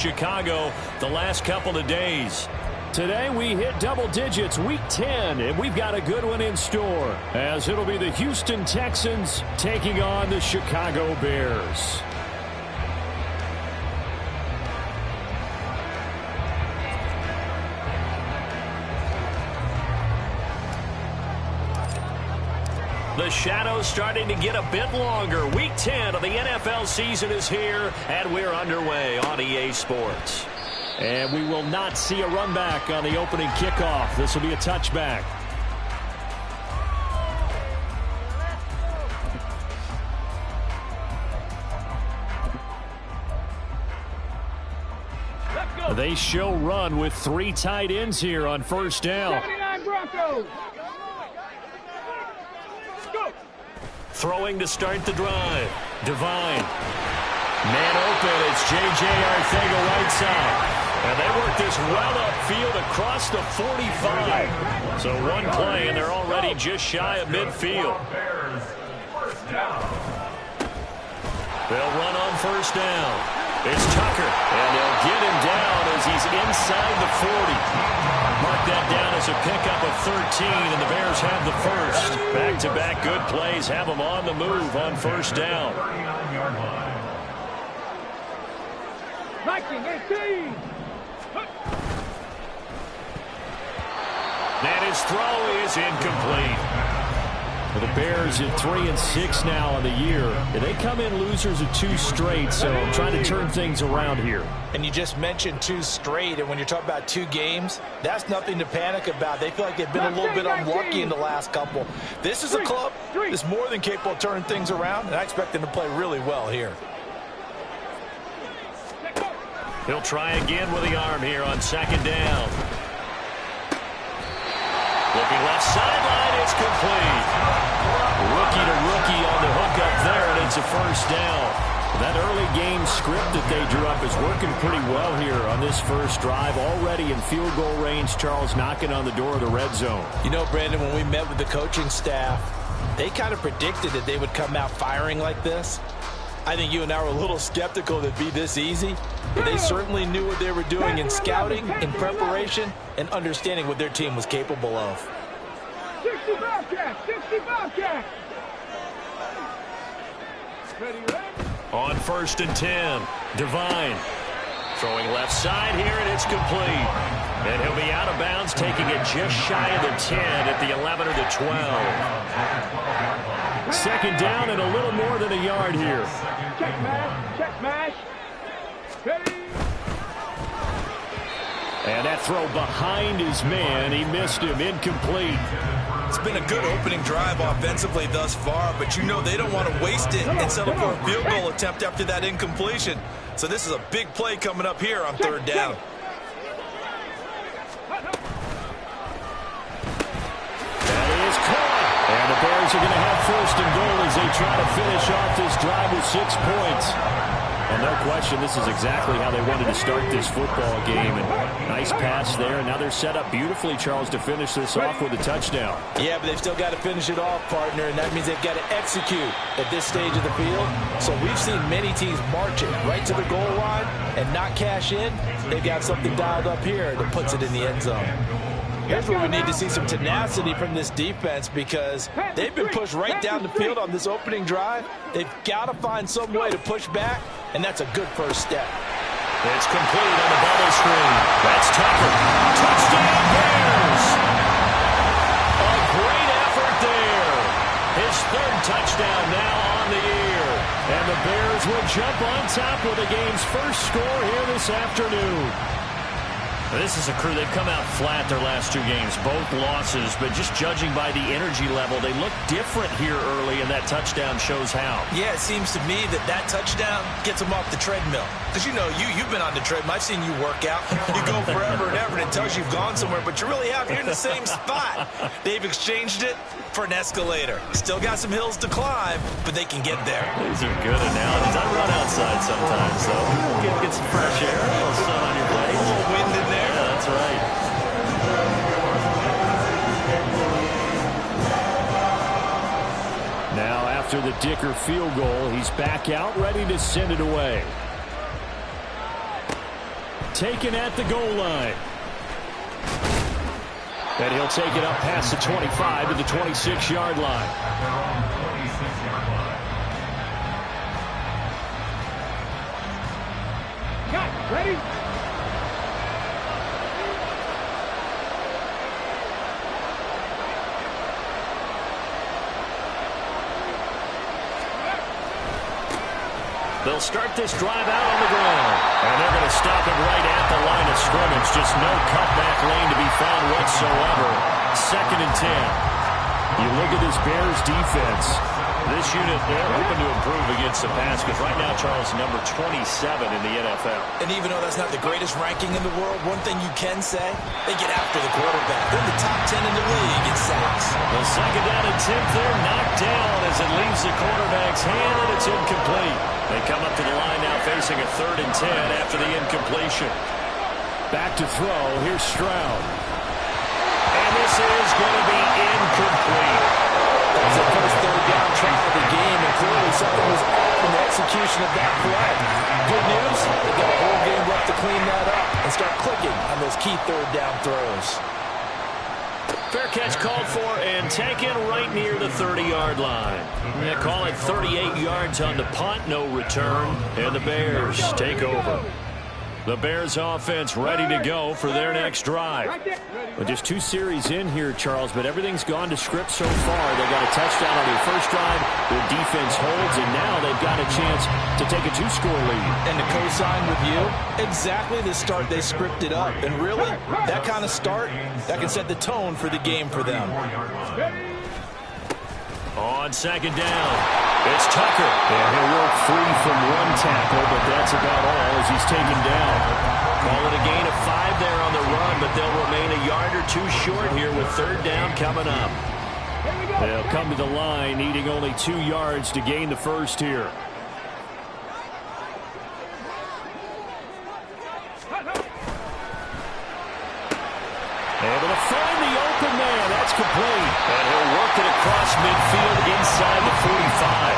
Chicago the last couple of days. Today we hit double digits, week 10, and we've got a good one in store, as it'll be the Houston Texans taking on the Chicago Bears. The shadow's starting to get a bit longer. Week 10 of the NFL season is here, and we're underway on EA Sports. And we will not see a run back on the opening kickoff. This will be a touchback. They show run with 3 tight ends here on first down. 79 Broncos. Throwing to start the drive. Divine. Man open. It's J.J. Arcega-Whiteside. And they work this well upfield across the 45. So one play, and they're already just shy of midfield. They'll run on first down. It's Tucker, and they'll get him down as he's inside the 40. Mark that down as a pickup of 13, and the Bears have the first. Back-to-back good plays have them on the move on first down. 19-18. And his throw is incomplete. Well, the Bears at 3-6 now on the year. They come in losers of 2 straight, so trying to turn things around here. And you just mentioned 2 straight, and when you're talking about 2 games, that's nothing to panic about. They feel like they've been a little bit unlucky in the last couple. This is a club that's more than capable of turning things around, and I expect them to play really well here. He'll try again with the arm here on second down. Looking left sideline, it's complete. Rookie to rookie on the hook up there, and it's a first down. That early game script that they drew up is working pretty well here on this first drive. Already in field goal range, Charles knocking on the door of the red zone. You know, Brandon, when we met with the coaching staff, they kind of predicted that they would come out firing like this. I think you and I were a little skeptical that it'd be this easy, but they certainly knew what they were doing in scouting, in preparation, and understanding what their team was capable of. 60 Bobcats, 60 Bobcats. Ready, ready. On first and 10, Divine. Throwing left side here, and it's complete. And he'll be out of bounds, taking it just shy of the 10 at the 11 or the 12. Second down and a little more than a yard here. Check mash, check mash. Ready. And that throw behind his man. He missed him, incomplete. It's been a good opening drive offensively thus far, but you know they don't want to waste it and settle for a field goal attempt after that incompletion. So this is a big play coming up here on third down. That is caught. And the Bears are going to have first and goal as they try to finish off this drive with 6 points. And no question, this is exactly how they wanted to start this football game. And nice pass there. And now they're set up beautifully, Charles, to finish this off with a touchdown. Yeah, but they've still got to finish it off, partner, and that means they've got to execute at this stage of the field. So we've seen many teams march it right to the goal line and not cash in. They've got something dialed up here that puts it in the end zone. Here's where we need to see some tenacity from this defense, because they've been pushed right down the field on this opening drive. They've got to find some way to push back, and that's a good first step. It's complete on the bubble screen. That's Tucker. Touchdown Bears! A great effort there. His 3rd touchdown now on the year. And the Bears will jump on top with the game's first score here this afternoon. This is a crew, they've come out flat their last 2 games, both losses, but just judging by the energy level, they look different here early, and that touchdown shows how. Yeah, it seems to me that touchdown gets them off the treadmill. Because, you know, you've been on the treadmill. I've seen you work out. You go forever and ever, and it tells you you've gone somewhere, but you really have. You're in the same spot. They've exchanged it for an escalator. Still got some hills to climb, but they can get there. These are good analogies. I run outside sometimes, so get some fresh air, a little sun on your face. A little wind in there. Yeah, that's right. Now, after the Dicker field goal, he's back out, ready to send it away. taken at the goal line. And he'll take it up past the 25 to the 26-yard line. Cut. Ready? They'll start this drive out on the ground. And they're going to stop it right at the line of scrimmage. Just no cutback lane to be found whatsoever. 2nd and 10. You look at this Bears defense. This unit, they're hoping to improve against the pass because right now, Charles, number 27 in the NFL. And even though that's not the greatest ranking in the world, one thing you can say, they get after the quarterback. They're in the top 10 in the league in sacks. The 2nd down and 10, they're knocked down as it leaves the quarterback's hand, and it's incomplete. They come up to the line now facing a 3rd and 10 after the incompletion. Back to throw. Here's Stroud. And this is going to be incomplete. That's the first 3rd down try of the game, and clearly something was off in the execution of that play. Good news, they've got a whole game left to clean that up and start clicking on those key 3rd down throws. Fair catch called for and taken right near the 30-yard line. They call it 38 yards on the punt, no return, and the Bears take over. The Bears offense ready to go for their next drive. Well, just 2 series in here, Charles, but everything's gone to script so far. They got a touchdown on their first drive. Their defense holds, and now they've got a chance to take a 2-score lead. And to co-sign with you, exactly the start they scripted up. And really, that kind of start, that can set the tone for the game for them. On 2nd down, it's Tucker. And he'll work free from 1 tackle, but that's about all as he's taken down. Call it a gain of 5 there on the run, but they'll remain a yard or 2 short here with 3rd down coming up. They'll come to the line, needing only 2 yards to gain the first here. Able to find the open man. That's complete. And he'll work it across midfield inside the 45.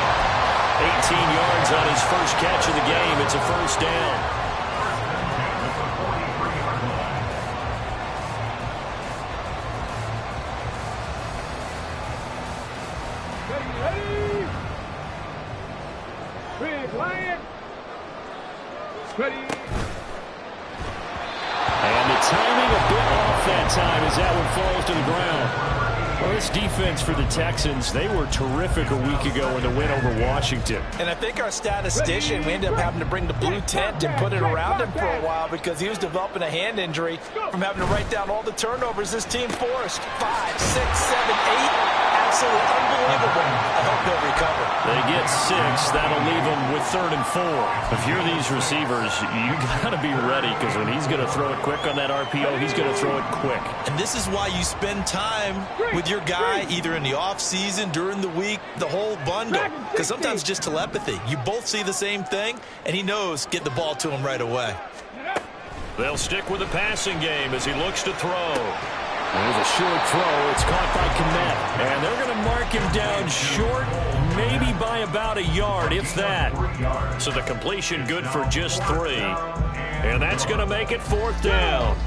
18 yards on his first catch of the game. It's a 1st down. Ready. And the timing a bit off that time as that one falls to the ground. Well, this defense for the Texans, they were terrific a week ago in the win over Washington. And I think our statistician, we ended up having to bring the blue tent and put it around him for a while because he was developing a hand injury from having to write down all the turnovers this team forced. 5, 6, 7, 8. Absolutely unbelievable. I hope he'll recover. They get 6. That'll leave them with 3rd and 4. If you're these receivers, you got to be ready because when he's going to throw it quick on that RPO, he's going to throw it quick. And this is why you spend time with your guy either in the offseason, during the week, the whole bundle. Because sometimes just telepathy. You both see the same thing, and he knows get the ball to him right away. They'll stick with the passing game as he looks to throw. There's a short throw. It's caught by Kmet. And they're going to mark him down short, maybe by about a yard, if that. So the completion good for just 3. And that's going to make it 4th down.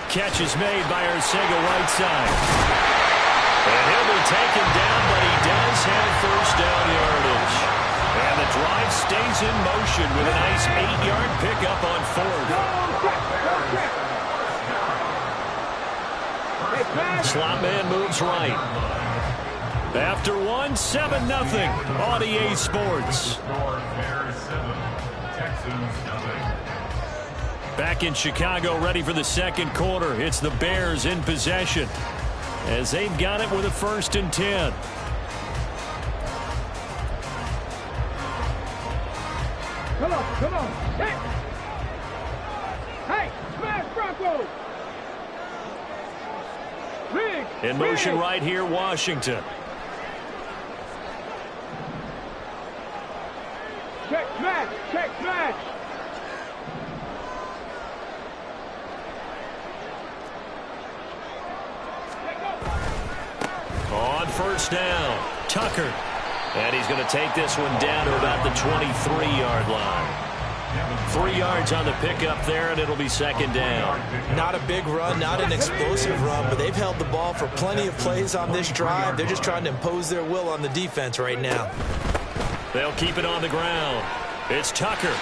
Catch is made by Arcega right side. And he'll be taken down, but he does have 1st down yardage. And the drive stays in motion with a nice 8-yard pickup on 4th. Slot man moves right. After 1, 7-0 on EA Sports. Back in Chicago, ready for the 2nd quarter. It's the Bears in possession as they've got it with a 1st and 10. Come on. Hey, smash Bronco. In motion right here, Washington. Check smash. first down. Tucker. And he's going to take this one down to about the 23-yard line. 3 yards on the pickup there, and it'll be second down. Not a big run, not an explosive run, but they've held the ball for plenty of plays on this drive. They're just trying to impose their will on the defense right now. They'll keep it on the ground. It's Tucker.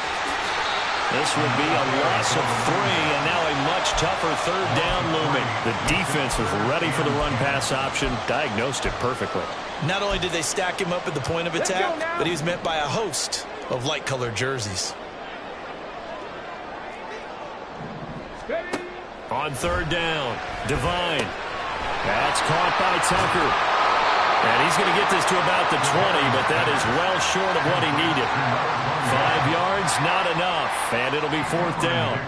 This would be a loss of 3, and now a much tougher third down looming. The defense was ready for the run-pass option, diagnosed it perfectly. Not only did they stack him up at the point of attack, but he was met by a host of light-colored jerseys. On third down, Devine. That's caught by Tucker. And he's going to get this to about the 20, but that is well short of what he needed. 5 yards, not enough, and it'll be fourth down.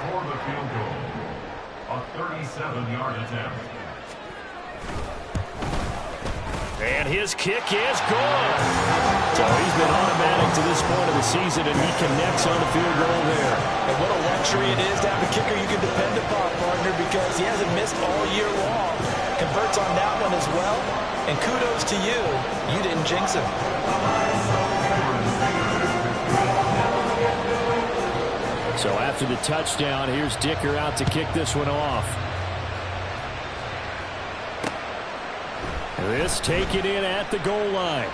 For the field goal, a 37-yard attempt. And his kick is good. So he's been automatic to this point of the season, and he connects on the field goal there. And what a luxury it is to have a kicker you can depend upon, partner, because he hasn't missed all year long. Converts on that one as well. And kudos to you. You didn't jinx him. So after the touchdown, here's Dicker out to kick this one off. This taken in at the goal line.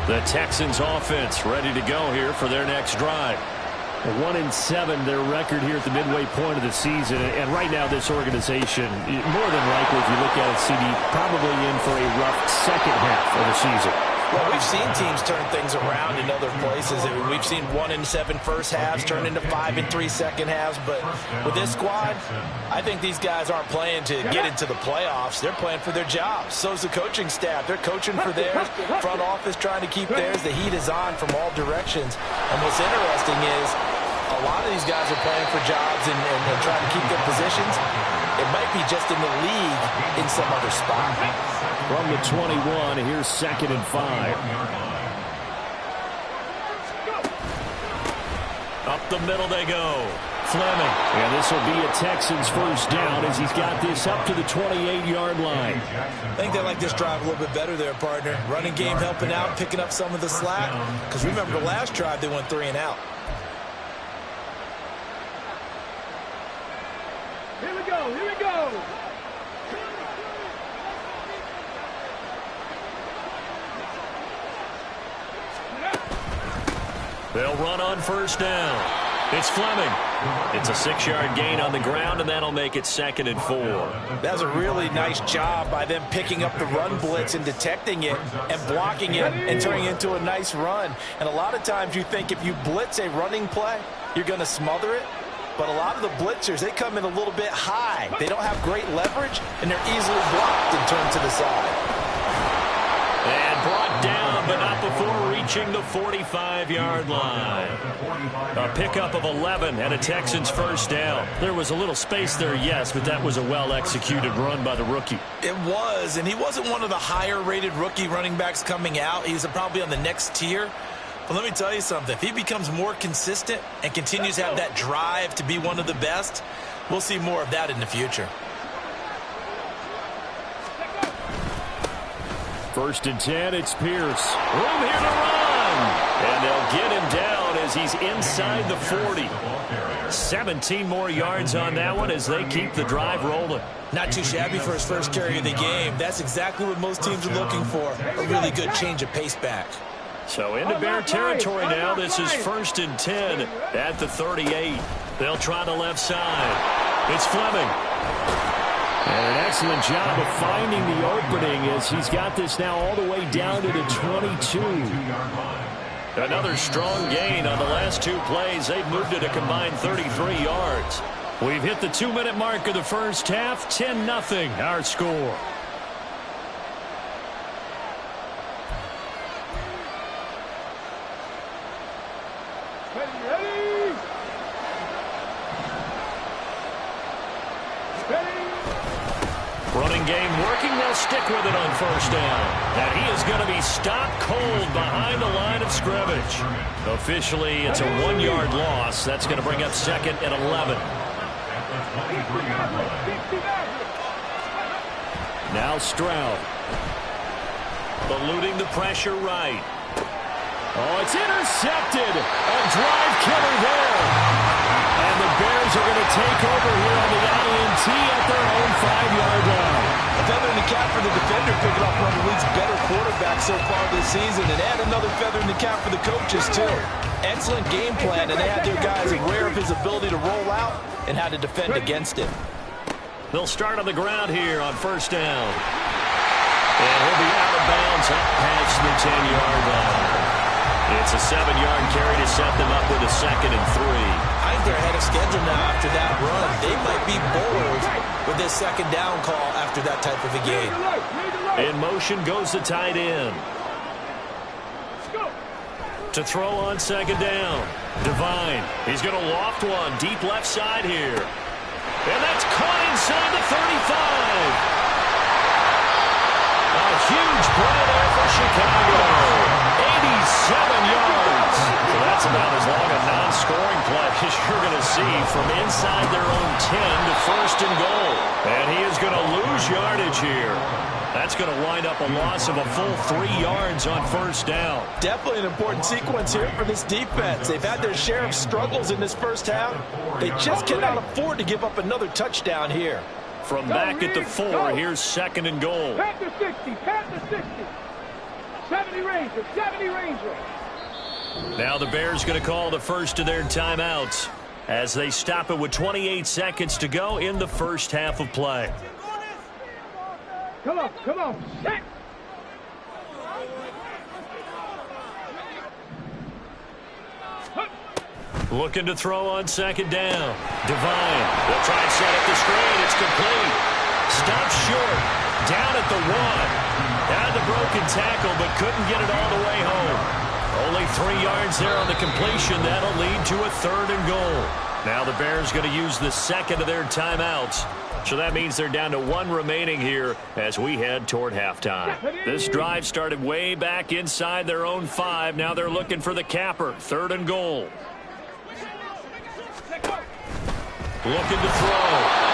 The Texans offense ready to go here for their next drive. 1-7, their record here at the midway point of the season. And right now, this organization, more than likely, if you look at it, CD, probably in for a rough second half of the season. Well, we've seen teams turn things around in other places. We've seen 1-7 first halves turn into 5-3 second halves. But with this squad, I think these guys aren't playing to get into the playoffs. They're playing for their jobs. So's the coaching staff. They're coaching for theirs. Front office trying to keep theirs. The heat is on from all directions. And what's interesting is a lot of these guys are playing for jobs and trying to keep their positions. It might be just in the league in some other spot. From the 21, here's 2nd and 5. Up the middle they go. Fleming. And this will be a Texans first down as he's got this up to the 28-yard line. I think they like this drive a little bit better there, partner. Running game helping out, picking up some of the slack. Because remember the last drive, they went 3 and out. Here we go, here we go. They'll run on first down. It's Fleming. It's a 6-yard gain on the ground, and that'll make it 2nd and 4. That's a really nice job by them picking up the run blitz and detecting it and blocking it and turning it into a nice run. And a lot of times you think if you blitz a running play, you're going to smother it. But a lot of the blitzers, they come in a little bit high. They don't have great leverage, and they're easily blocked and turned to the side. And brought down, but not before reaching the 45-yard line. A pickup of 11 and a Texans first down. There was a little space there, yes, but that was a well-executed run by the rookie. It was, and he wasn't one of the higher-rated rookie running backs coming out. He's probably on the next tier. But let me tell you something. If he becomes more consistent and continues to have that drive to be one of the best, we'll see more of that in the future. 1st and 10, it's Pierce. Room here to run. And they'll get him down as he's inside the 40. 17 more yards on that one as they keep the drive rolling. Not too shabby for his first carry of the game. That's exactly what most teams are looking for. A really good change of pace back. So into Bear territory now. This is 1st and 10 at the 38. They'll try the left side. It's Fleming. And an excellent job of finding the opening as he's got this now all the way down to the 22. Another strong gain on the last 2 plays. They've moved it a combined 33 yards. We've hit the 2-minute mark of the first half. 10-0 our score. Running game working. They'll stick with it on first down. And he is going to be stopped cold behind the line of scrimmage. Officially, it's a 1-yard loss. That's going to bring up 2nd and 11. Now Stroud. Eluding the pressure right. Oh, it's intercepted. A drive killer there. And the Bears are going to take over here on the INT at their own 5-yard line. A feather in the cap for the defender, picking up one of the league's better quarterbacks so far this season, and add another feather in the cap for the coaches, too. Excellent game plan, and they had their guys aware of his ability to roll out and how to defend against it. They'll start on the ground here on first down. And he'll be out of bounds up past the 10-yard line. It's a 7-yard carry to set them up with a 2nd and 3. I think they're ahead of schedule now after that run. They might be bold with this 2nd down call after that type of a game. In motion goes the tight end. To throw on 2nd down. Devine. He's going to loft one deep left side here. And that's caught inside the 35. A huge play there for Chicago. 87 yards. So that's about as long a non-scoring play as you're going to see from inside their own 10 to 1st and goal. And he is going to lose yardage here. That's going to wind up a loss of a full 3 yards on first down. Definitely an important sequence here for this defense. They've had their share of struggles in this first half. They just cannot afford to give up another touchdown here. From back at the 4, here's 2nd and goal. Pat the 60, pat the 60. 70 Ranger, 70 Ranger. Now the Bears going to call the first of their timeouts as they stop it with 28 seconds to go in the first half of play. Come on, set. Looking to throw on 2nd down. Devine will try and set up the screen. It's complete. Stopped short. Down at the 1. Had the broken tackle, but couldn't get it all the way home. Only 3 yards there on the completion. That'll lead to a 3rd and goal. Now the Bears going to use the 2nd of their timeouts. So that means they're down to 1 remaining here as we head toward halftime. This drive started way back inside their own 5. Now they're looking for the capper. 3rd and goal. Looking to throw.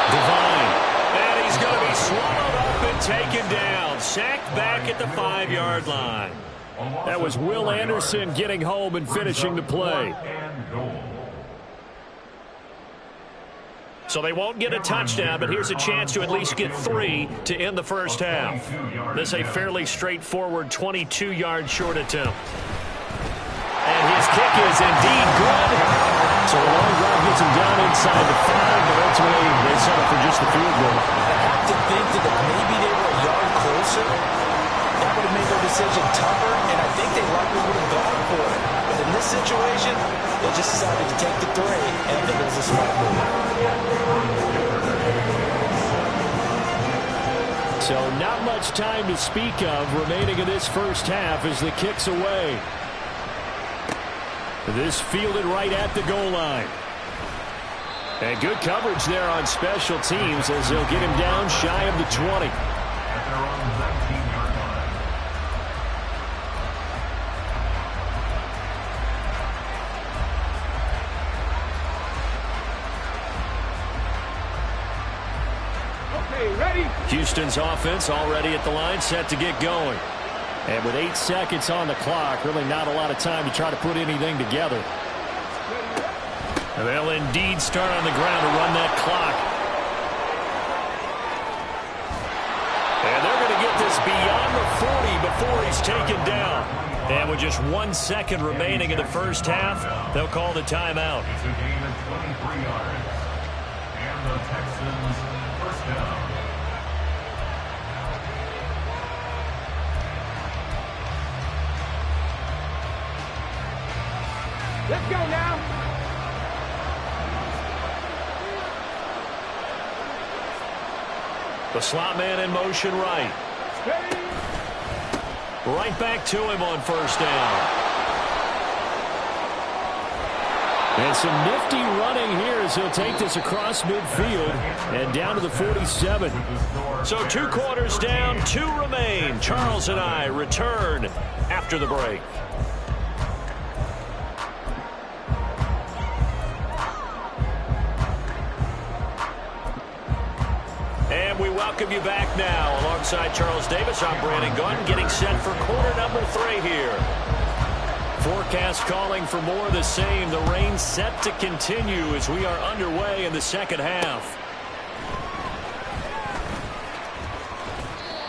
Devine. And he's going to be swallowed up and taken down. Sacked back at the 5-yard line. That was Will Anderson getting home and finishing the play. So they won't get a touchdown, but here's a chance to at least get 3 to end the first half. This is a fairly straightforward 22-yard short attempt. And his kick is indeed good. So the long drive gets him down inside the 5, but ultimately they settle for just the field goal. I have to think that if maybe they were a yard closer, that would have made their decision tougher, and I think they likely would have gone for it. But in this situation, they just decided to take the 3, and I think it was a smart move. So not much time to speak of remaining in this first half as the kick's away. This fielded right at the goal line. And good coverage there on special teams as they'll get him down shy of the 20. At their own 19-yard line. Okay, ready? Houston's offense already at the line, set to get going. And with 8 seconds on the clock, really not a lot of time to try to put anything together. And they'll indeed start on the ground to run that clock. And they're going to get this beyond the 40 before he's taken down. And with just 1 second remaining in the first half, they'll call the timeout. It's a gain of 23 yards. And the Texans first down. Let's go now. The slot man in motion right. Ready? Right back to him on first down. And some nifty running here as he'll take this across midfield and down to the 47. So 2 quarters down, 2 remain. Charles and I return after the break. And we welcome you back now. Alongside Charles Davis, I'm Brandon Gaudin, getting set for quarter number 3 here. Forecast calling for more of the same. The rain set to continue as we are underway in the second half.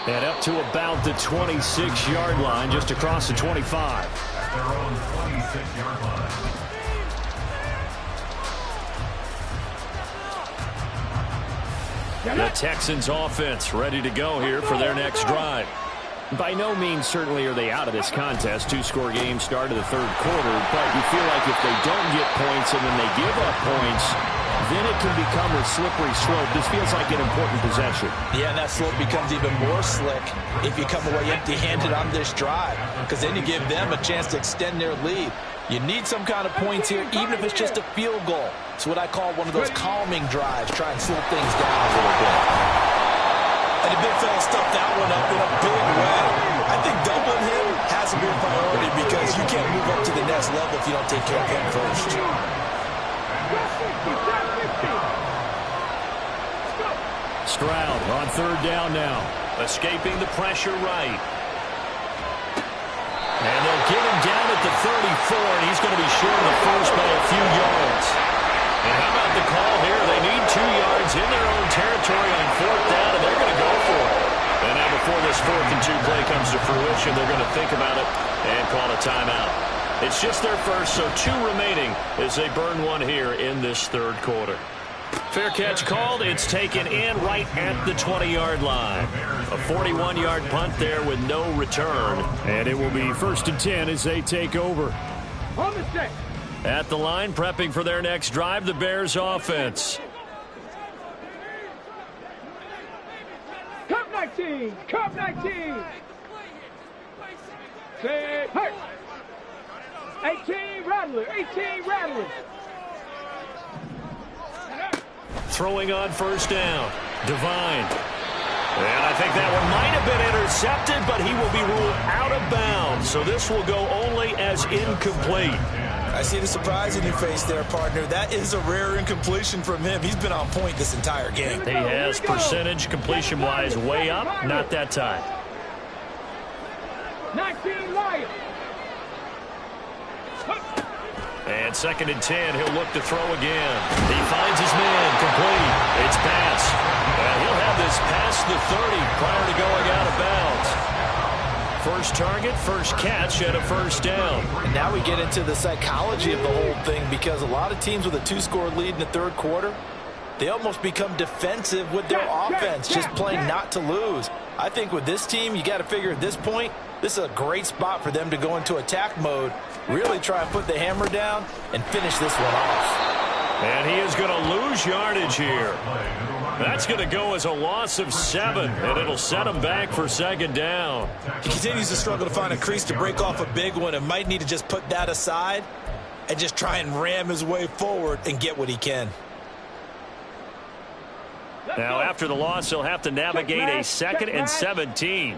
And up to about the 26-yard line, just across the 25. At their own 26-yard line. The Texans offense ready to go here for their next drive. By no means certainly are they out of this contest. 2-score game start of the 3rd quarter, but you feel like if they don't get points and then they give up points, then it can become a slippery slope. This feels like an important possession. Yeah, and that slope becomes even more slick if you come away empty-handed on this drive, because then you give them a chance to extend their lead. You need some kind of points here, even if it's just a field goal. It's what I call one of those calming drives. Try and slow things down a little bit. And the big fella stuffed that one up in a big way. I think doubling him has to be a priority because you can't move up to the next level if you don't take care of him first. Stroud on 3rd down now. Escaping the pressure right. And they'll get him down at the 34, and he's going to be short of the first by a few yards. And how about the call here? They need 2 yards in their own territory on 4th down, and they're going to go for it. And now before this 4th and 2 play comes to fruition, they're going to think about it and call a timeout. It's just their first, so 2 remaining as they burn one here in this 3rd quarter. Fair catch called. It's taken in right at the 20-yard line. A 41-yard punt there with no return. And it will be 1st and 10 as they take over. On the set. At the line, prepping for their next drive, the Bears offense. Cup 19. Cup 19. Say, hey. 18 Rattler. 18 Rattler. Throwing on 1st down. Divine. And I think that one might have been intercepted, but he will be ruled out of bounds. So this will go only as incomplete. I see the surprise in your face there, partner. That is a rare incompletion from him. He's been on point this entire game. He has percentage completion-wise way up. Not that time. 19 Lions. And 2nd and 10, he'll look to throw again. He finds his man, complete. It's pass. And he'll have this past the 30 prior to going out of bounds. First target, first catch at a 1st down. And now we get into the psychology of the whole thing, because a lot of teams with a 2-score lead in the 3rd quarter, they almost become defensive with their offense, just playing not to lose. I think with this team, you got to figure at this point, this is a great spot for them to go into attack mode, really try and put the hammer down and finish this one off. And he is going to lose yardage here. That's going to go as a loss of 7, and it'll set him back for 2nd down. He continues to struggle to find a crease to break off a big one, and might need to just put that aside and just try and ram his way forward and get what he can. Now, after the loss, he'll have to navigate a 2nd and 17.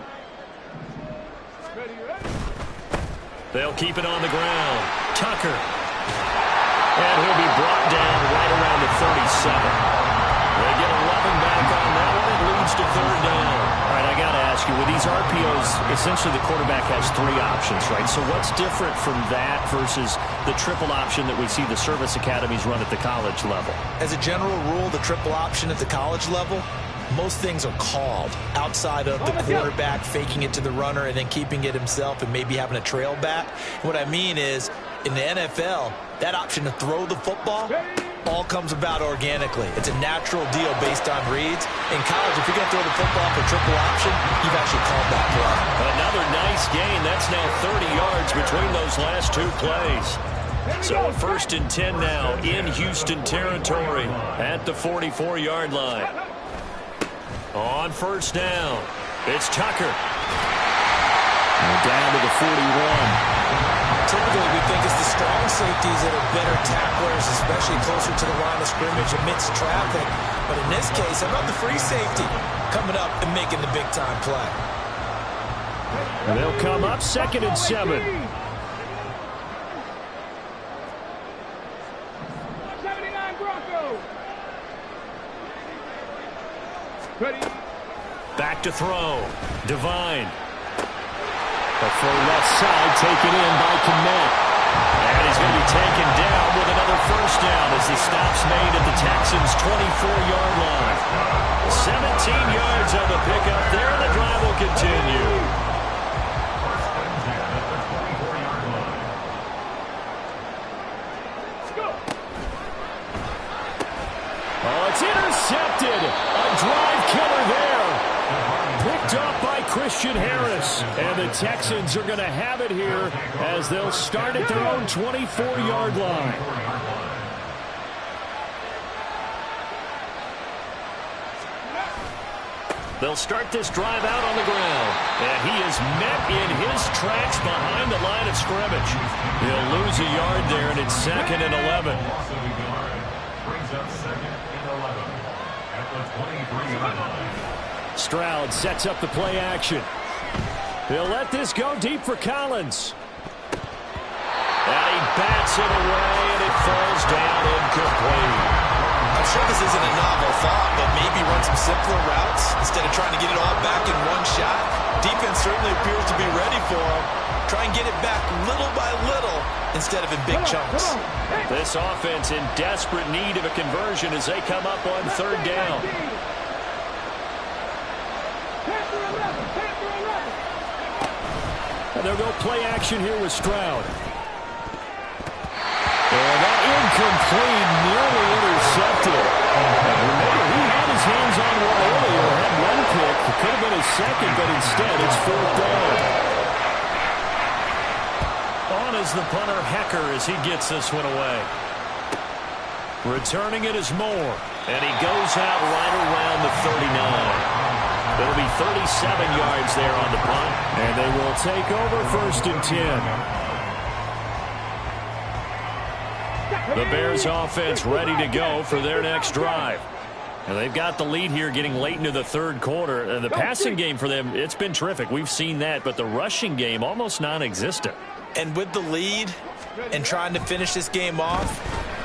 They'll keep it on the ground. Tucker. And he'll be brought down right around the 37. They get 11 back on that one. It leads to 3rd down. All right, I got to ask you, with these RPOs, essentially the quarterback has 3 options, right? So what's different from that versus the triple option that we see the service academies run at the college level? As a general rule, the triple option at the college level, most things are called outside of the quarterback faking it to the runner and then keeping it himself and maybe having a trail back. What I mean is, in the NFL, that option to throw the football all comes about organically. It's a natural deal based on reads. In college, if you're going to throw the football for triple option, you've actually called that play. Another nice gain. That's now 30 yards between those last 2 plays. So a 1st and 10 now in Houston territory at the 44-yard line. On 1st down, it's Tucker. And down to the 41. typically we think it's the strong safeties that are better tacklers, especially closer to the line of scrimmage amidst traffic. But in this case, how about the free safety coming up and making the big-time play? And they'll come up 2nd and 7. 79 Broncos. Ready. Back to throw. Devine. The full left side taken in by Kmet. And he's going to be taken down with another first down as the stop's made at the Texans' 24-yard line. 17 yards on the pickup there, and the drive will continue. Oh, it's intercepted. A drive killer there. Picked up by Christian Harris. And the Texans are going to have it here as they'll start at their own 24-yard line. They'll start this drive out on the ground. And he is met in his tracks behind the line of scrimmage. He'll lose a yard there, and it's 2nd and 11. Brings up 2nd and 11 at the 23-yard line. Stroud sets up the play action. He'll let this go deep for Collins. And he bats it away, and it falls down incomplete. I'm sure this isn't a novel thought, but maybe run some simpler routes instead of trying to get it all back in one shot. Defense certainly appears to be ready for him. Try and get it back little by little instead of in big chunks. This offense in desperate need of a conversion as they come up on 3rd down. And they'll go play action here with Stroud. And that incomplete, nearly intercepted. Remember, he had his hands on one earlier, had one pick. It could have been his second, but instead it's 4th down. On is the punter, Hecker, as he gets this one away. Returning it is Moore. And he goes out right around the 39. It'll be 37 yards there on the punt. And they will take over 1st and 10. The Bears offense ready to go for their next drive. And they've got the lead here getting late into the 3rd quarter. And the passing game for them, it's been terrific. We've seen that, but the rushing game almost non-existent. And with the lead and trying to finish this game off,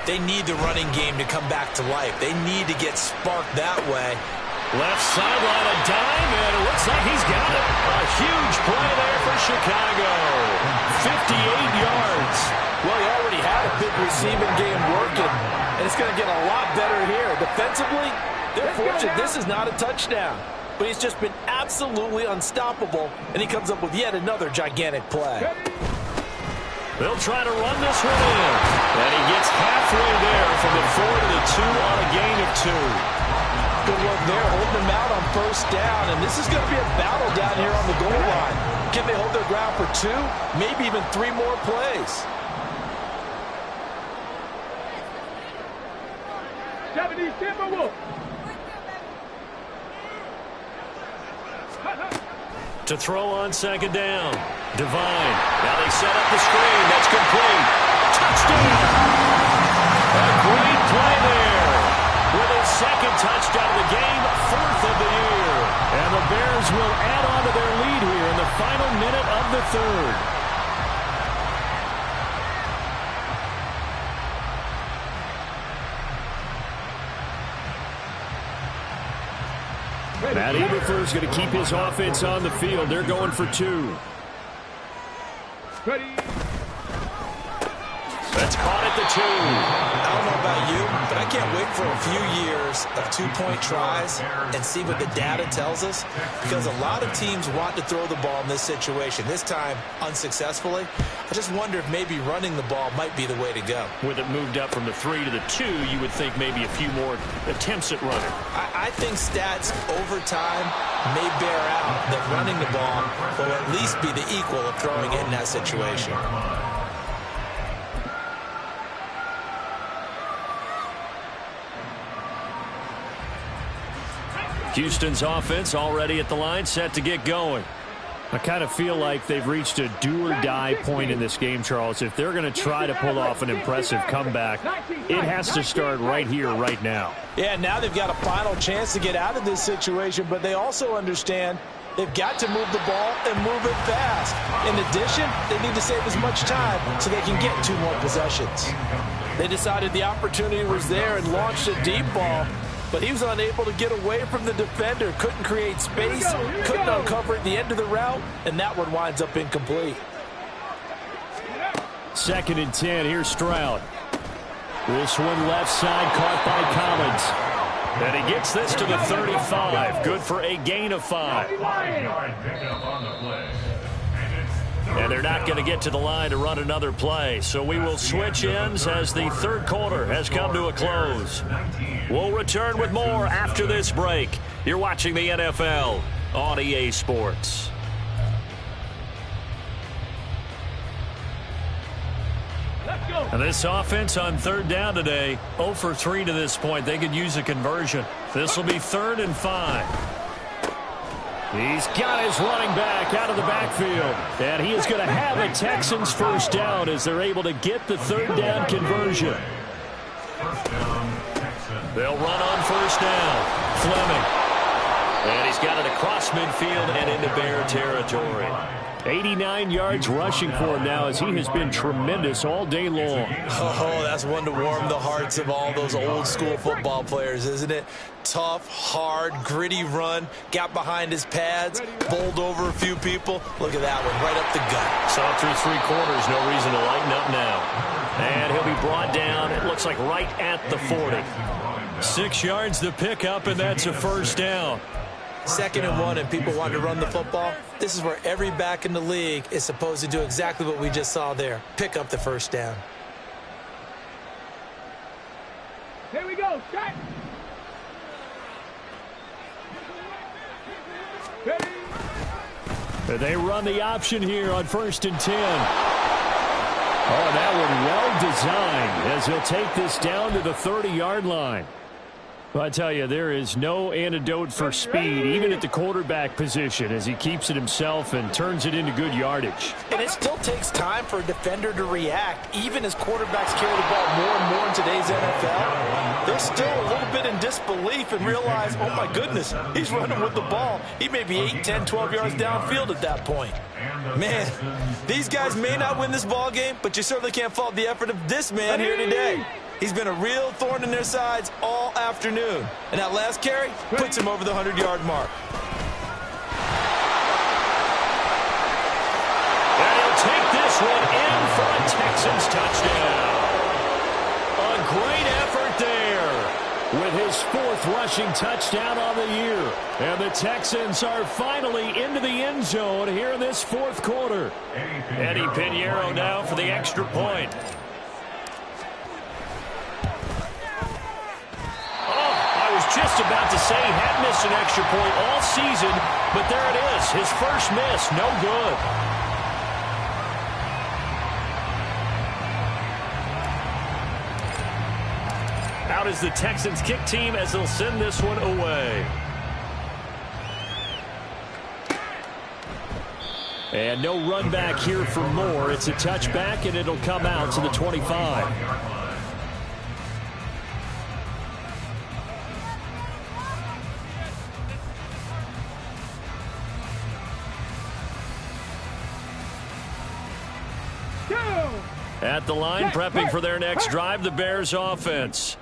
they need the running game to come back to life. They need to get sparked that way. Left sideline, a dime, and it looks like he's got it. A huge play there for Chicago. 58 yards. Well, he already had a big receiving game working, and it's going to get a lot better here. Defensively, they're fortunate this is not a touchdown. But he's just been absolutely unstoppable, and he comes up with yet another gigantic play. They'll try to run this one in. And he gets halfway there from the 4 to the 2 on a gain of 2. Good work there, holding them out on 1st down, and this is going to be a battle down here on the goal line. Can they hold their ground for 2, maybe even 3 more plays? 70 Timberwolves. To throw on 2nd down. Devine. Now they set up the screen. That's complete. Touchdown! A great play there. With his 2nd touchdown of the game, 4th of the year. And the Bears will add on to their lead here in the final minute of the 3rd. Matt Eberflur's going to keep his offense on the field. They're going for 2. Ready. That's caught at the 2. I don't know about you, but I can't wait for a few years of 2-point tries and see what the data tells us, because a lot of teams want to throw the ball in this situation. This time, unsuccessfully. I just wonder if maybe running the ball might be the way to go. With it moved up from the 3 to the 2, you would think maybe a few more attempts at running. I think stats over time may bear out that running the ball will at least be the equal of throwing it in that situation. Houston's offense already at the line, set to get going. I kind of feel like they've reached a do-or-die point in this game, Charles. If they're going to try to pull off an impressive comeback, it has to start right here, right now. Yeah, now they've got a final chance to get out of this situation, but they also understand they've got to move the ball and move it fast. In addition, they need to save as much time so they can get 2 more possessions. They decided the opportunity was there and launched a deep ball, but he was unable to get away from the defender, couldn't create space, couldn't uncover at the end of the route, and that one winds up incomplete. 2nd and 10, here's Stroud. This one left side, caught by Collins. And he gets this to the 35, good for a gain of 5. And they're not going to get to the line to run another play. So we will switch ends as the 3rd quarter has come to a close. We'll return with more after this break. You're watching the NFL on EA Sports. And this offense on 3rd down today, 0 for 3 to this point. They could use a conversion. This will be 3rd and 5. He's got his running back out of the backfield. And he is going to have a Texans 1st down as they're able to get the 3rd down conversion. They'll run on 1st down. Fleming. And he's got it across midfield and into Bear territory. 89 yards rushing for him now as he has been tremendous all day long. Oh, that's one to warm the hearts of all those old school football players, isn't it? Tough, hard, gritty run, got behind his pads, bowled over a few people. Look at that one, right up the gut. Saw through 3 quarters, no reason to lighten up now. And he'll be brought down, it looks like right at the 40. 6 yards the pickup, and that's a 1st down. 2nd and 1 and people want to run the football. This is where every back in the league is supposed to do exactly what we just saw there. Pick up the 1st down. Here we go. Set. They run the option here on 1st and 10. Oh, that one well designed as he'll take this down to the 30-yard line. Well, I tell you, there is no antidote for speed, even at the quarterback position, as he keeps it himself and turns it into good yardage. And it still takes time for a defender to react, even as quarterbacks carry the ball more and more in today's NFL. They're still a little bit in disbelief and realize, oh, my goodness, he's running with the ball. He may be 8, 10, 12 yards downfield at that point. Man, these guys may not win this ball game, but you certainly can't fault the effort of this man here today. He's been a real thorn in their sides all afternoon. And that last carry puts him over the 100-yard mark. And he'll take this one in for a Texans touchdown. A great effort there with his 4th rushing touchdown on the year. And the Texans are finally into the end zone here in this 4th quarter. Eddie Pinheiro now for the extra point. Just about to say he had missed an extra point all season, but there it is, his first miss, no good. Out is the Texans kick team as they'll send this one away. And no run back here for Moore. It's a touchback, and it'll come out to the 25. At the line, prepping for their next drive, the Bears offense.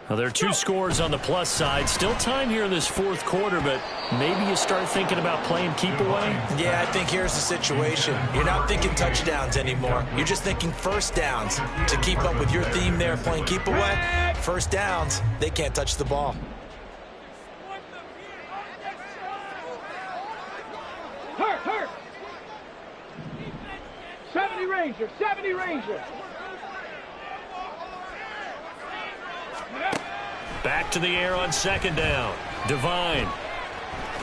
Now, there are 2 scores on the plus side. Still time here in this 4th quarter, but maybe you start thinking about playing keep away? Yeah, I think here's the situation. You're not thinking touchdowns anymore. You're just thinking 1st downs. To keep up with your theme there, playing keep away, 1st downs, they can't touch the ball. Hurt. 70 Ranger. Back to the air on 2nd down. Devine.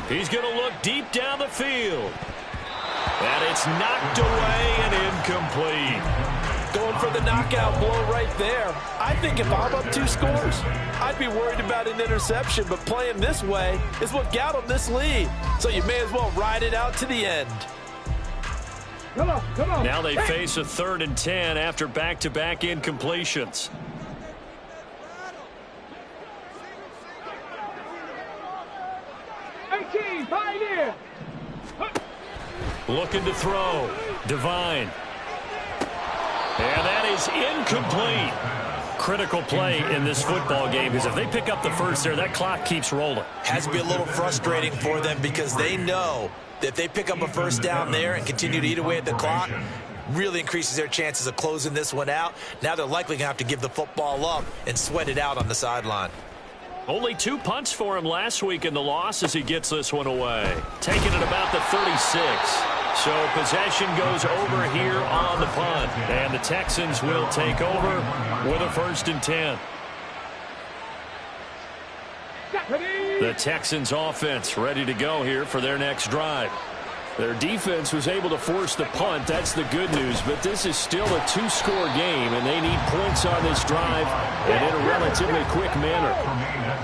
He's going to look deep down the field. And it's knocked away and incomplete. Going for the knockout blow right there. I think if I'm up 2 scores, I'd be worried about an interception, but playing this way is what got him this lead. So you may as well ride it out to the end. Come on. Now they face a 3rd and 10 after back-to-back incompletions. Pioneer. Looking to throw. Divine. And that is incomplete. Critical play in this football game, because if they pick up the first there, that clock keeps rolling. Has to be a little frustrating for them because they know that if they pick up a first down there and continue to eat away at the clock, really increases their chances of closing this one out. Now they're likely going to have to give the football up and sweat it out on the sideline. Only 2 punts for him last week in the loss as he gets this one away. Taking it about the 36. So possession goes over here on the punt. And the Texans will take over with a 1st and 10. The Texans offense ready to go here for their next drive. Their defense was able to force the punt. That's the good news. But this is still a 2-score game, and they need points on this drive and in a relatively quick manner.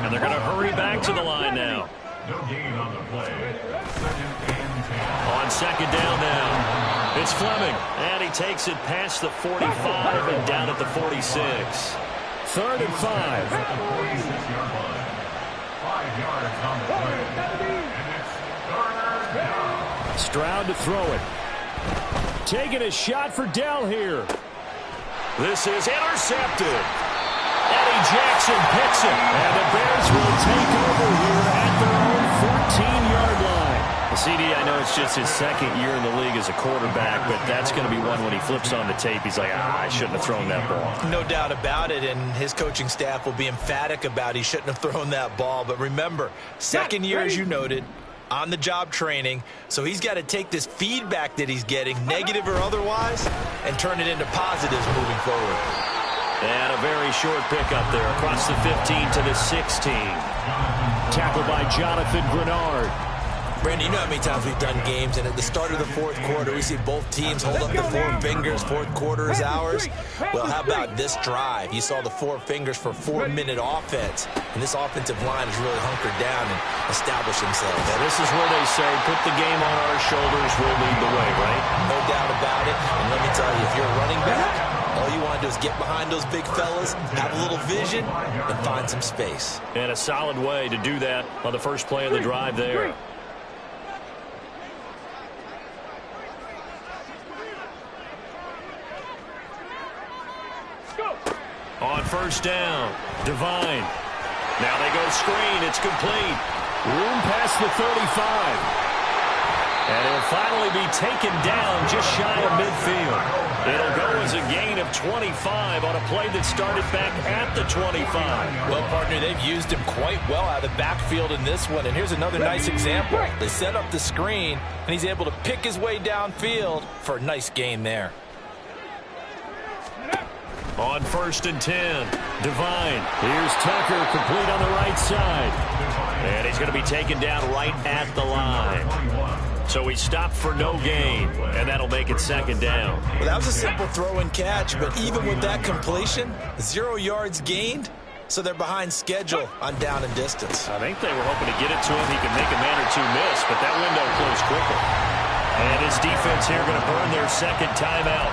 And they're going to hurry back to the line now. No gain on the play. 2nd and 10. On 2nd down now. It's Fleming. And he takes it past the 45 and down at the 46. 3rd and 5. At the 46-yard line. 5 yards on the play. And it's 3rd down. Stroud to throw it. Taking a shot for Dell here. This is intercepted. Eddie Jackson picks it. And the Bears will take over here at their own 14-yard line. CD, I know it's just his 2nd year in the league as a quarterback, but that's going to be one when he flips on the tape. He's like, I shouldn't have thrown that ball. No doubt about it, and his coaching staff will be emphatic about he shouldn't have thrown that ball. But remember, 2nd year, as you noted, on-the-job training, so he's got to take this feedback that he's getting, negative or otherwise, and turn it into positives moving forward. And a very short pickup there across the 15 to the 16. Tackled by Jonathan Grenard. Brandon, you know how many times we've done games, and at the start of the 4th quarter, we see both teams hold up the 4 fingers. 4th quarter is ours. Well, how about this drive? You saw the 4 fingers for 4-minute offense, and this offensive line has really hunkered down and established themselves. Yeah, this is where they say, put the game on our shoulders, we'll lead the way, right? No doubt about it. And let me tell you, if you're a running back, all you want to do is get behind those big fellas, have a little vision, and find some space. And a solid way to do that on the first play of the drive there. On 1st down, Divine. Now they go screen. It's complete. Room past the 35. And it'll finally be taken down just shy of midfield. It'll go as a gain of 25 on a play that started back at the 25. Well, partner, they've used him quite well out of the backfield in this one. And here's another nice example. They set up the screen, and he's able to pick his way downfield for a nice gain there. On 1st and 10, Divine. Here's Tucker, complete on the right side. And he's going to be taken down right at the line. So he stopped for no gain, and that'll make it 2nd down. Well, that was a simple throw and catch, but even with that completion, 0 yards gained, so they're behind schedule on down and distance. I think they were hoping to get it to him. He could make a man or two miss, but that window closed quickly. And his defense here going to burn their 2nd timeout.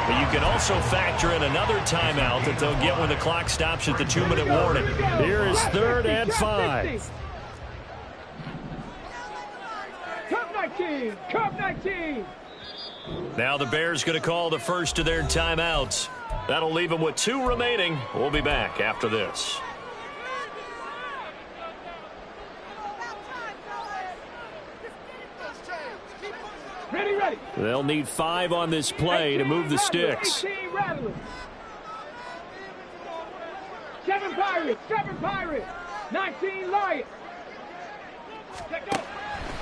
But you can also factor in another timeout that they'll get when the clock stops at the 2-minute warning. Here is 3rd and 5. Cup 19. Now the Bears going to call the first of their timeouts. That'll leave them with 2 remaining. We'll be back after this. Ready. They'll need 5 on this play to move the sticks. 18 Rattlers. 7 Pirates. 19 Lions.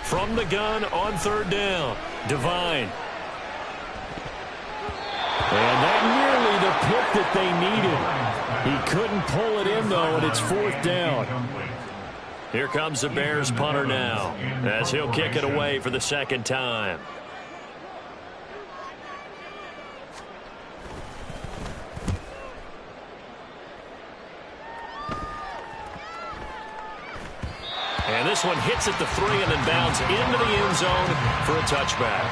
From the gun on 3rd down, Divine. And that nearly the pick that they needed. He couldn't pull it in, though, and it's 4th down. Here comes the Bears punter now, as he'll kick it away for the 2nd time. And this one hits at the 3 and then bounds into the end zone for a touchback.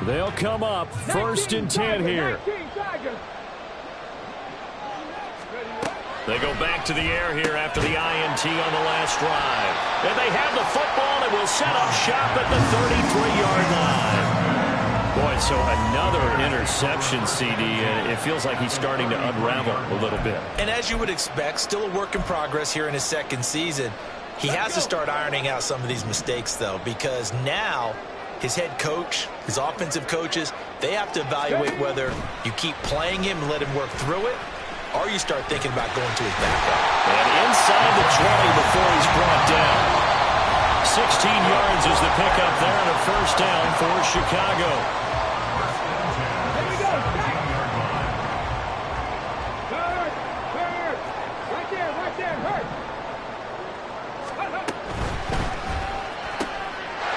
They'll come up 1st and 10 here. They go back to the air here after the INT on the last drive. And they have the football and will set up shop at the 33-yard line. Boy, so another interception, CD, and it feels like he's starting to unravel a little bit. And as you would expect, still a work in progress here in his 2nd season. He has to start ironing out some of these mistakes, though, because now his head coach, his offensive coaches, they have to evaluate whether you keep playing him and let him work through it, or you start thinking about going to his backup. And inside the 20 before he's brought down. 16 yards is the pickup there and a 1st down for Chicago.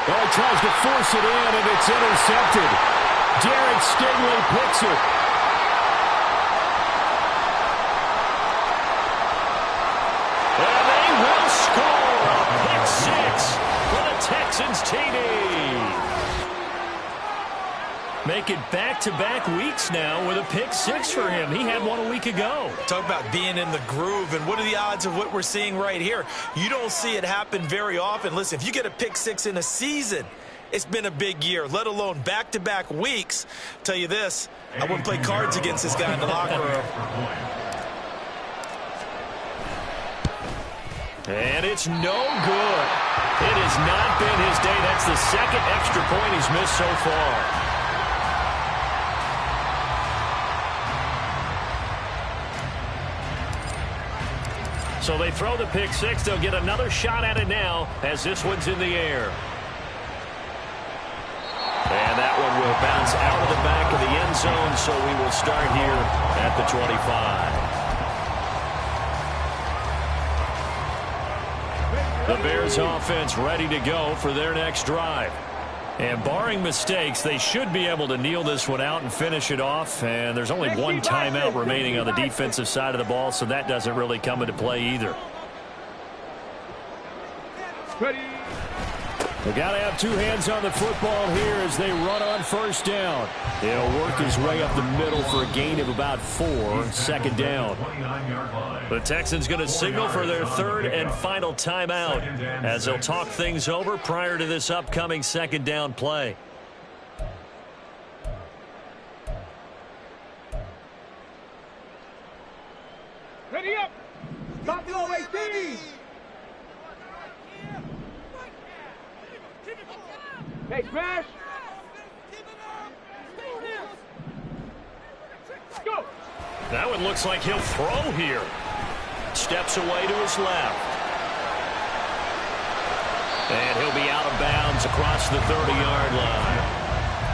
Well, he tries to force it in, and it's intercepted. Derek Stingley picks it. And they will score a pick 6 for the Texans TD. Make it back-to-back weeks now with a pick 6 for him. He had one a week ago. Talk about being in the groove, and what are the odds of what we're seeing right here? You don't see it happen very often. Listen, if you get a pick 6 in a season, it's been a big year, let alone back-to-back weeks. Tell you this, I wouldn't play cards against this guy in the locker room. And it's no good. It has not been his day. That's the 2nd extra point he's missed so far. So they throw the pick 6. They'll get another shot at it now as this one's in the air. And that one will bounce out of the back of the end zone, so we will start here at the 25. The Bears offense ready to go for their next drive. And barring mistakes, they should be able to kneel this one out and finish it off. And there's only one timeout remaining on the defensive side of the ball, so that doesn't really come into play either. They got to have 2 hands on the football here as they run on 1st down. He'll work his way up the middle for a gain of about 4, 2nd down. The Texans going to signal for their 3rd and final timeout as they'll talk things over prior to this upcoming 2nd down play. Ready up. Stop low 18. Hey, smash. Go. That one looks like he'll throw here. Steps away to his left. And he'll be out of bounds across the 30-yard line.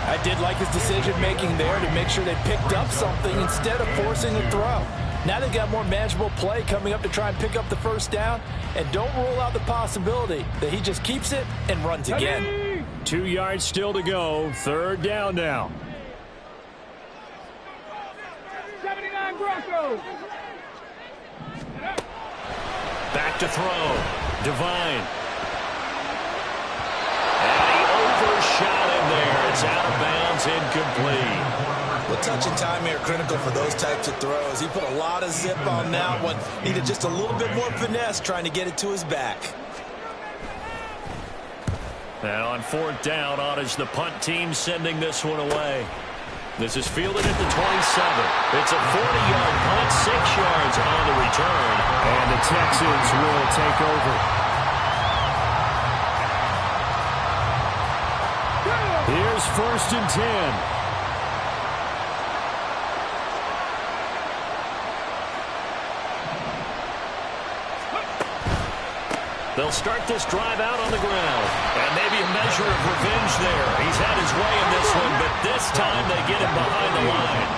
I did like his decision-making there to make sure they picked up something instead of forcing the throw. Now they've got more manageable play coming up to try and pick up the 1st down. And don't rule out the possibility that he just keeps it and runs again. 2 yards still to go. 3rd down now. 79 Broncos. Back to throw. Divine. And he overshot him there. It's out of bounds, incomplete. Well, touch and time here critical for those types of throws. He put a lot of zip on that one. Needed just a little bit more finesse trying to get it to his back. Now on 4th down, on is the punt team sending this one away. This is fielded at the 27. It's a 40-yard punt, 6 yards on the return. And the Texans will take over. Here's 1st and 10. They'll start this drive out on the ground. And maybe a measure of revenge there. He's had his way in this one, but this time they get him behind the line.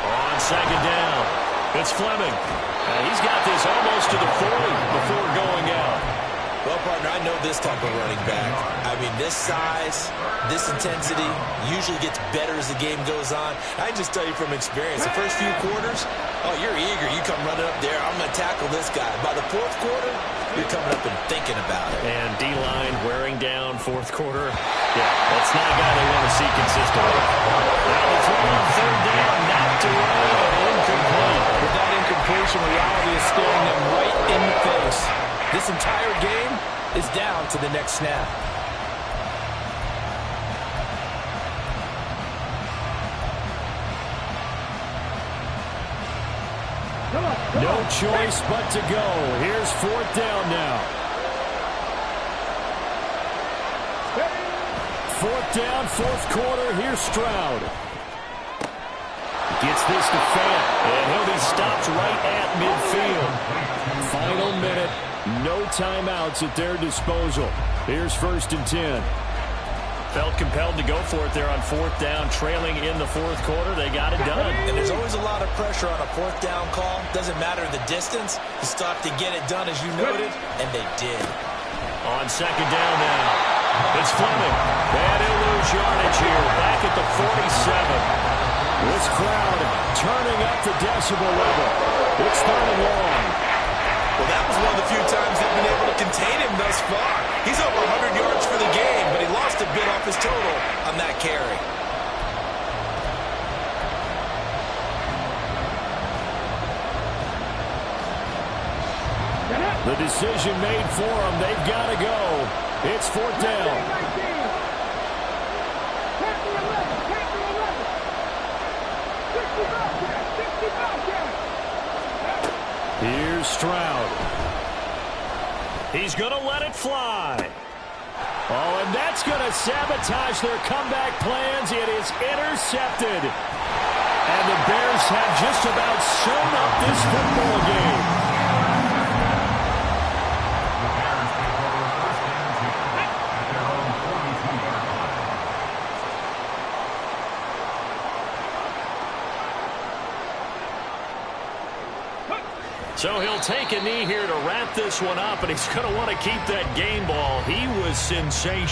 On 2nd down, it's Fleming. And he's got this almost to the 40 before going out. Well, partner, I know this type of running back. I mean, this size, this intensity usually gets better as the game goes on. I just tell you from experience, the first few quarters, oh, you're eager. You come running up there, I'm going to tackle this guy. By the fourth quarter, you're coming up and thinking about it. And D-line wearing down fourth quarter. Yeah, that's not a guy they want to see consistently. Now the throw on third down, knocked away, and incomplete. With that incompletion, reality is staring them right in the face. This entire game is down to the next snap. No choice but to go. Here's fourth down now. Fourth down, fourth quarter. Here's Stroud. Gets this to Fant, and he'll be stopped right at midfield. Final minute. No timeouts at their disposal. Here's 1st and 10. Felt compelled to go for it there on fourth down, trailing in the fourth quarter. They got it done. And there's always a lot of pressure on a fourth down call. Doesn't matter the distance. You still have to get it done, as you noted, and they did. On second down now, it's Fleming. And he'll lose yardage here, back at the 47. This crowd turning up the decibel level. It's 3rd and long. Well, that was one of the few times they've been able to contain him thus far. He's over 100 yards for the game, but he lost a bit off his total on that carry. The decision made for them. They've got to go. It's fourth down. Here's Stroud. He's going to let it fly. Oh, and that's going to sabotage their comeback plans. It is intercepted. And the Bears have just about sewn up this football game. So he'll take a knee here to wrap this one up, and he's going to want to keep that game ball. He was sensational.